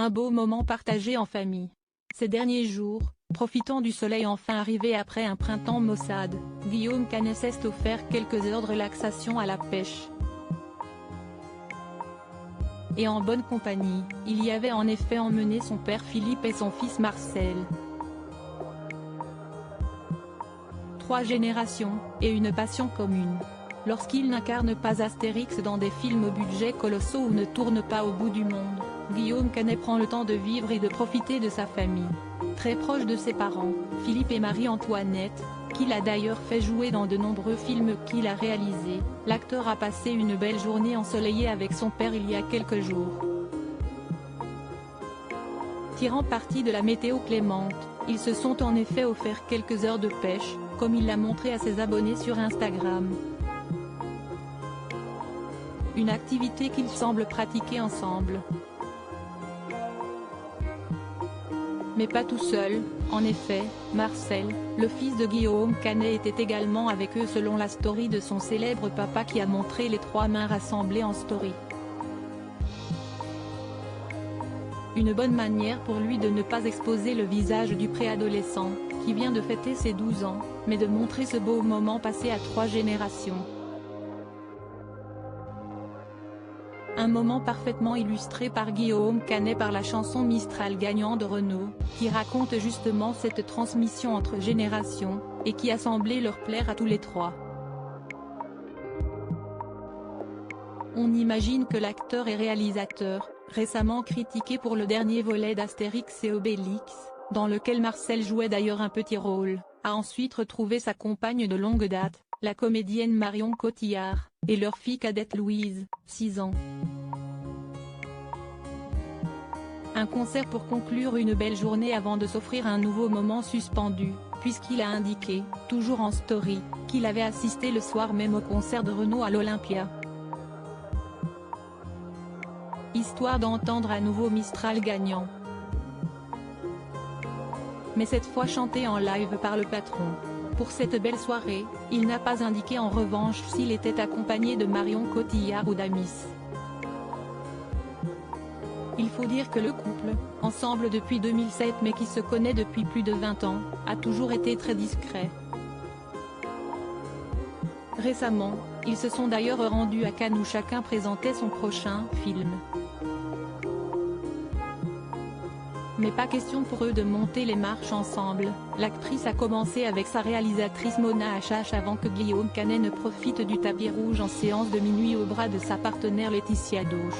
un beau moment partagé en famille. Ces derniers jours, profitant du soleil enfin arrivé après un printemps maussade, Guillaume Canet s'est offert quelques heures de relaxation à la pêche. Et en bonne compagnie, il y avait en effet emmené son père Philippe et son fils Marcel. 3 générations, et une passion commune. Lorsqu'il n'incarne pas Astérix dans des films au budget colossaux ou ne tourne pas au bout du monde, Guillaume Canet prend le temps de vivre et de profiter de sa famille. Très proche de ses parents, Philippe et Marie-Antoinette, qu'il a d'ailleurs fait jouer dans de nombreux films qu'il a réalisés, l'acteur a passé une belle journée ensoleillée avec son père il y a quelques jours. Tirant parti de la météo clémente, ils se sont en effet offert quelques heures de pêche, comme il l'a montré à ses abonnés sur Instagram. Une activité qu'ils semblent pratiquer ensemble. Mais pas tout seul, en effet, Marcel, le fils de Guillaume Canet était également avec eux selon la story de son célèbre papa qui a montré les 3 mains rassemblées en story. Une bonne manière pour lui de ne pas exposer le visage du préadolescent, qui vient de fêter ses 12 ans, mais de montrer ce beau moment passé à 3 générations. Un moment parfaitement illustré par Guillaume Canet par la chanson Mistral gagnant de Renaud, qui raconte justement cette transmission entre générations, et qui a semblé leur plaire à tous les 3. On imagine que l'acteur et réalisateur, récemment critiqué pour le dernier volet d'Astérix et Obélix, dans lequel Marcel jouait d'ailleurs un petit rôle, a ensuite retrouvé sa compagne de longue date, la comédienne Marion Cotillard, et leur fille cadette Louise, 6 ans. Un concert pour conclure une belle journée avant de s'offrir un nouveau moment suspendu, puisqu'il a indiqué, toujours en story, qu'il avait assisté le soir même au concert de Renaud à l'Olympia. Histoire d'entendre à nouveau Mistral gagnant. Mais cette fois chanté en live par le patron. Pour cette belle soirée, il n'a pas indiqué en revanche s'il était accompagné de Marion Cotillard ou d'Amis. Il faut dire que le couple, ensemble depuis 2007 mais qui se connaît depuis plus de 20 ans, a toujours été très discret. Récemment, ils se sont d'ailleurs rendus à Cannes où chacun présentait son prochain film. Mais pas question pour eux de monter les marches ensemble, l'actrice a commencé avec sa réalisatrice Mona HH avant que Guillaume Canet ne profite du tapis rouge en séance de minuit au bras de sa partenaire Laetitia Doche.